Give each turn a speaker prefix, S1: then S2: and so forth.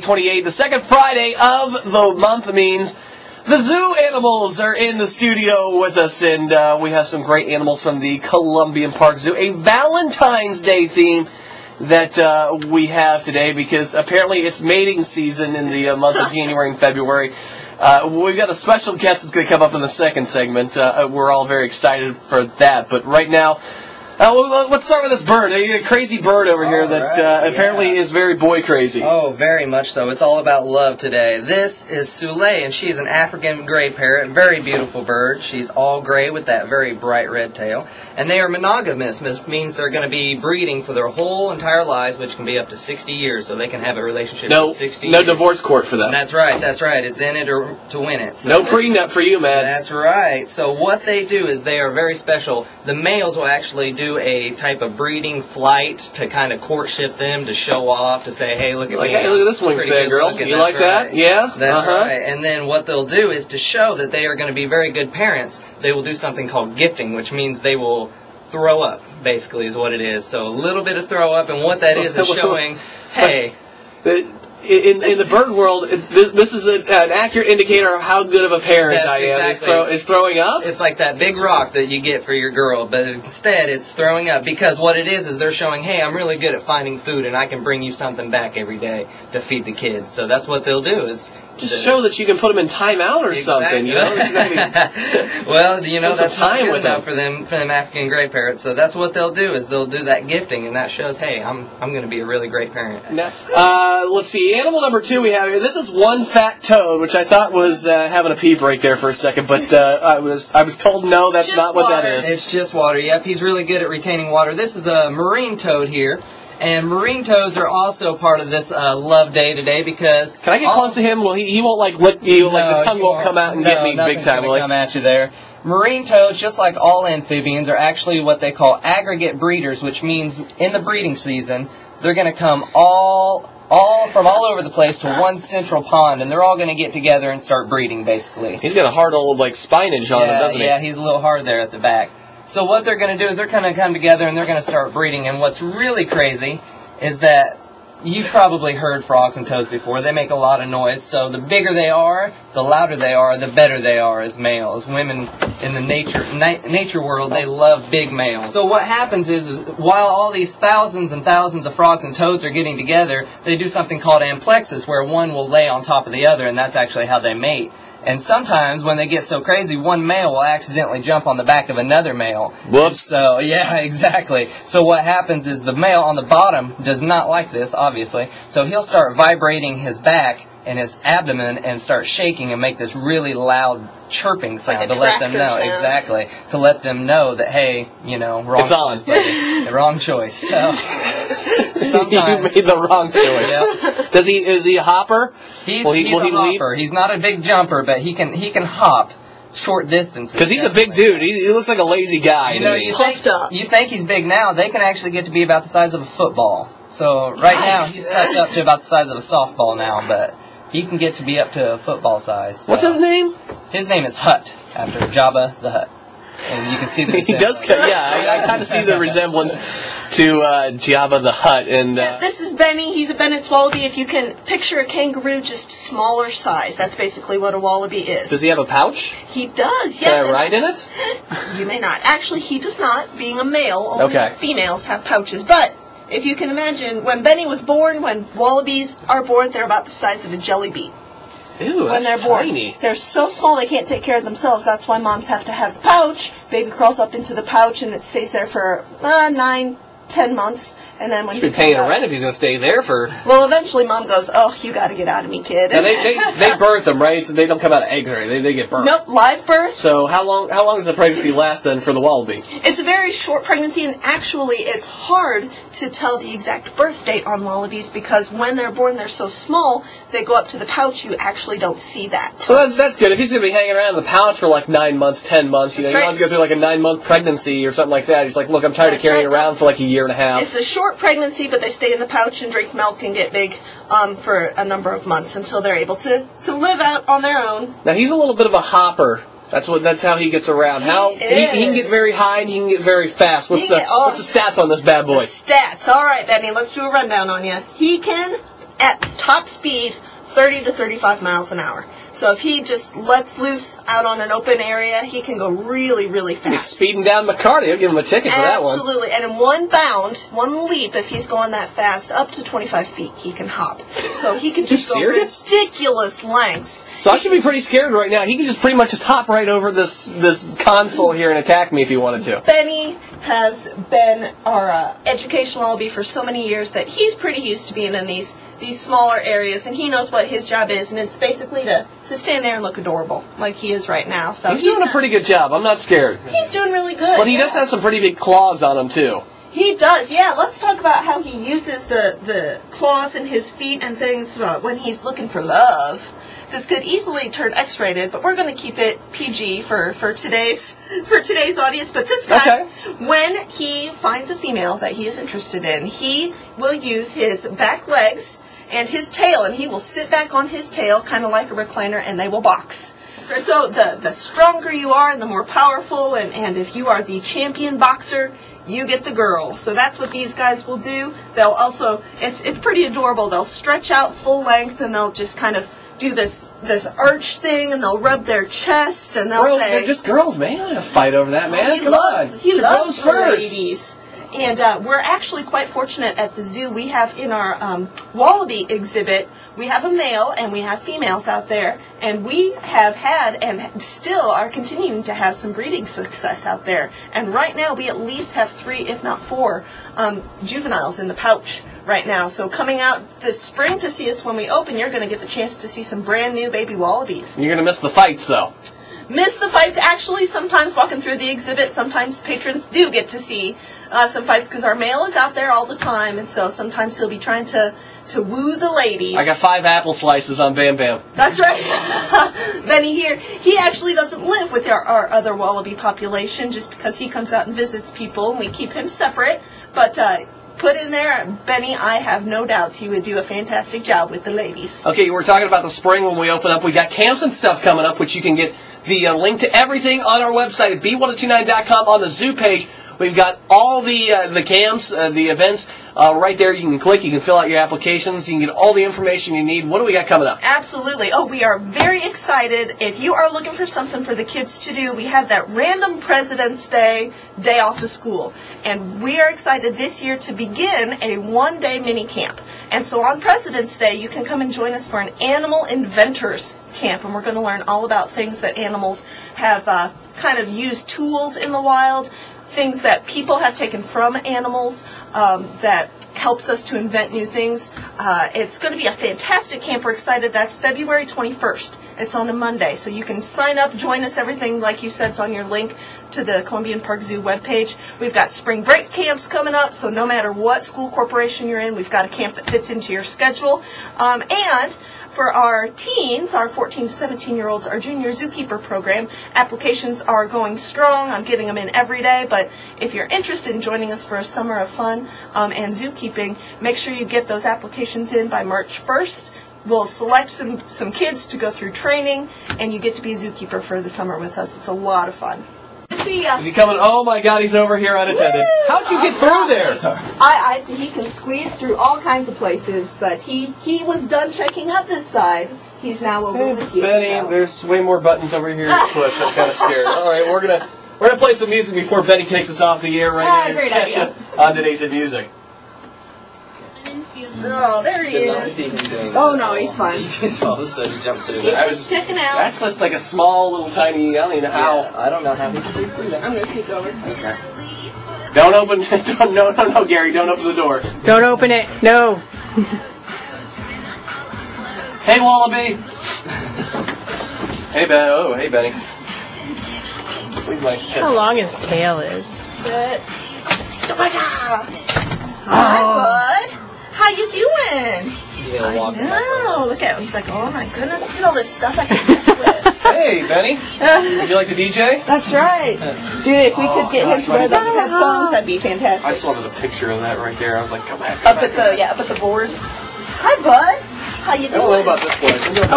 S1: 28, the second Friday of the month means the zoo animals are in the studio with us, and we have some great animals from the Columbian Park Zoo. A Valentine's Day theme that we have today because apparently it's mating season in the month of January and February. We've got a special guest that's going to come up in the second segment. We're all very excited for that, but right now, let's start with this bird. A crazy bird over here that apparently is very boy crazy.
S2: Oh, very much so. It's all about love today. This is Sule, and she's an African gray parrot. Very beautiful bird. She's all gray with that very bright red tail. And they are monogamous, which means they're going to be breeding for their whole entire lives, which can be up to 60 years, so they can have a relationship for 60 years.
S1: No divorce court for them.
S2: That's right, that's right. It's in it or to win it. So
S1: no prenup for you, man.
S2: That's right. So what they do is they are very special. The males will actually do a type of breeding flight to kind of courtship them, to show off, to say, hey, look at me.
S1: Hey, look at this wingspan, girl. You like that? Yeah?
S2: That's right. And then what they'll do is to show that they are going to be very good parents, they will do something called gifting, which means they will throw up, basically, is what it is. So a little bit of throw up, and what that is showing, hey...
S1: In the bird world, this is an accurate indicator of how good of a parent I am.
S2: Exactly.
S1: Is throwing up?
S2: It's like that big rock that you get for your girl, but instead it's throwing up. Because what it is they're showing, hey, I'm really good at finding food, and I can bring you something back every day to feed the kids. So that's what they'll do. Is
S1: just show that you can put them in timeout or something. You know?
S2: Well, you know, that's
S1: time with them
S2: for them African gray parrots. So that's what they'll do, is they'll do that gifting, and that shows, hey, I'm going to be a really great parent.
S1: Now, let's see. Animal number 2 we have here. This is one fat toad, which I thought was having a pee break there for a second, but I was told no, that's not what that is.
S2: It's just water. Yep, he's really good at retaining water. This is a marine toad here. And marine toads are also part of this love day today because...
S1: Can I get close to him? Well, he won't like lick you, like the tongue won't come out and get me big time.
S2: Will come at you there. Marine toads, just like all amphibians, are actually what they call aggregate breeders, which means in the breeding season, they're going to come all from all over the place to one central pond, and they're all going to get together and start breeding, basically.
S1: He's got a hard old like spinach on him, doesn't he?
S2: Yeah, he's a little hard there at the back. So what they're going to do is they're going to come together and they're going to start breeding. And what's really crazy is that you've probably heard frogs and toads before. They make a lot of noise. So the bigger they are, the louder they are, the better they are as males. Women in the nature world, they love big males. So what happens is while all these thousands and thousands of frogs and toads are getting together, they do something called amplexus, where one will lay on top of the other, and that's actually how they mate. And sometimes, when they get so crazy, one male will accidentally jump on the back of another male.
S1: Whoops.
S2: So, yeah, exactly. So what happens is the male on the bottom does not like this, obviously. So he'll start vibrating his back and his abdomen and start shaking and make this really loud chirping sound to let them know.
S3: Sound.
S2: Exactly. To let them know that, hey, you know, wrong choice, buddy. The wrong choice. So... Sometimes.
S1: You made the wrong choice. Yep. Is he a hopper?
S2: He's a hopper. He's not a big jumper, but he can hop short distances.
S1: Because he's a big dude. He looks like a lazy guy.
S2: You know, you think he's big now. They can actually get to be about the size of a football. So right now he's up to about the size of a softball now, but he can get to be up to a football size. So.
S1: What's his name?
S2: His name is Hutt, after Jabba the Hutt. And you can see the resemblance.
S1: He does, I kind of see the resemblance to Jabba the Hutt. And
S3: this is Benny. He's a Bennett wallaby. If you can picture a kangaroo, just smaller size. That's basically what a wallaby is.
S1: Does he have a pouch?
S3: He does, yes.
S1: Can I ride in it?
S3: You may not. Actually, he does not. Being a male, only females have pouches. But if you can imagine, when Benny was born, when wallabies are born, they're about the size of a jelly bean.
S1: Ew,
S3: when they're born.
S1: Tiny.
S3: They're so small they can't take care of themselves. That's why moms have to have the pouch. Baby crawls up into the pouch and it stays there for 9, 10 months. And then when
S1: he's paying a rent if he's going to stay there for...
S3: Well, eventually mom goes, oh, you got to get out of me, kid.
S1: Now they birth them, right? So they don't come out of eggs, right? They get birthed.
S3: Nope, live birth.
S1: So how long does the pregnancy last then for the wallaby?
S3: It's a very short pregnancy, and actually it's hard to tell the exact birth date on wallabies because when they're born they're so small, they go up to the pouch, you actually don't see that.
S1: So that's good. If he's going to be hanging around in the pouch for like 9 months, 10 months, you know, you don't have to go through like a 9-month pregnancy or something like that. He's like, look, I'm tired of carrying around for like a year and a half.
S3: It's a short pregnancy, but they stay in the pouch and drink milk and get big for a number of months until they're able to live out on their own.
S1: Now he's a little bit of a hopper. That's how he gets around. He can get very high and he can get very fast. What's the stats on this bad boy?
S3: The stats. All right, Benny, let's do a rundown on you. He can at top speed, 30 to 35 miles an hour. So if he just lets loose out on an open area, he can go really, really fast.
S1: He's speeding down McCarty. I'll give him a ticket for that one.
S3: Absolutely. And in one bound, one leap, if he's going that fast, up to 25 feet, he can hop. So he can just go ridiculous lengths.
S1: So I should be pretty scared right now. He can just pretty much just hop right over this console here and attack me if he wanted to.
S3: Benny has been our educational wallaby for so many years that he's pretty used to being in these smaller areas, and he knows what his job is, and it's basically to stand there and look adorable, like he is right now. So
S1: he's doing a pretty good job. I'm not scared.
S3: He's doing really good.
S1: But he does have some pretty big claws on him, too.
S3: He does, yeah. Let's talk about how he uses the claws in his feet and things when he's looking for love. This could easily turn X-rated, but we're going to keep it PG for today's audience. But this guy, when he finds a female that he is interested in, he will use his back legs and his tail, and he will sit back on his tail, kind of like a recliner, and they will box. So the stronger you are and the more powerful, and if you are the champion boxer, you get the girl. So that's what these guys will do. They'll also, it's pretty adorable. They'll stretch out full length, and they'll just kind of do this arch thing, and they'll rub their chest, and they'll say,
S1: they're just girls, man. I don't fight over that, man.
S3: He loves
S1: the
S3: ladies. And we're actually quite fortunate at the zoo. We have in our wallaby exhibit, we have a male and we have females out there, and we have had and still are continuing to have some breeding success out there. And right now we at least have 3, if not 4, juveniles in the pouch right now. So coming out this spring to see us when we open, you're going to get the chance to see some brand new baby wallabies.
S1: You're going to miss the fights, though.
S3: Miss the fights. Actually, sometimes walking through the exhibit, sometimes patrons do get to see some fights because our male is out there all the time, and so sometimes he'll be trying to woo the ladies.
S1: I got 5 apple slices on Bam Bam.
S3: That's right. Benny here, he actually doesn't live with our other wallaby population just because he comes out and visits people, and we keep him separate. But put in there, Benny, I have no doubts he would do a fantastic job with the ladies.
S1: Okay, we're talking about the spring when we open up. We got camps and stuff coming up, which you can get the link to everything on our website at B102.9.com on the zoo page. We've got all the camps, the events right there. You can click, you can fill out your applications, you can get all the information you need. What do we got coming up?
S3: Absolutely. Oh, we are very excited. If you are looking for something for the kids to do, we have that random President's Day off of school. And we are excited this year to begin a 1-day mini camp. And so on President's Day, you can come and join us for an Animal Inventors Camp. And we're going to learn all about things that animals have kind of used tools in the wild, things that people have taken from animals that helps us to invent new things. It's going to be a fantastic camp. We're excited. That's February 21st. It's on a Monday. So you can sign up, join us. Everything, like you said, is on your link to the Columbian Park Zoo webpage. We've got spring break camps coming up, so no matter what school corporation you're in, we've got a camp that fits into your schedule. And for our teens, our 14 to 17-year-olds, our junior zookeeper program, applications are going strong. I'm getting them in every day, but if you're interested in joining us for a summer of fun and zookeeping, make sure you get those applications in by March 1st. We'll select some kids to go through training, and you get to be a zookeeper for the summer with us. It's a lot of fun. See ya.
S1: Is he coming? Oh my God, he's over here unattended. Woo! How'd you get through there?
S3: He can squeeze through all kinds of places, but he was done checking out this side. He's now over with you.
S1: Benny,
S3: so.
S1: There's way more buttons over here to push. I'm kind of scared. All right, we're gonna play some music before Benny takes us off the air right now.
S3: Great idea.
S1: On today's Hit Music.
S3: Oh, there he is. Oh, no, he's fine.
S2: He just all of a sudden jumped through
S3: He's
S2: there.
S3: just checking out.
S1: That's just like a small, little, tiny, I don't even know how.
S2: Yeah, I don't know how he squeezed through there.
S3: I'm going to sneak over.
S2: Okay.
S1: Don't open, no, Gary, don't open the door.
S4: Don't open it. No.
S1: Hey, Wallaby. Hey, Ben. Oh, hey, Benny.
S4: How long his tail is.
S3: Good. Hi, bud. How you doing?
S2: Yeah,
S3: I know. Look at him. He's like, oh my goodness, look at all this stuff I can mess with.
S1: Hey, Benny. Would you like to DJ?
S3: That's right. Dude, if we could get him to wear those headphones, that'd be fantastic.
S1: I just wanted a picture of that right there. I was like, come back.
S3: Up at the board. Hi, bud. How you doing?
S1: I don't know about this place.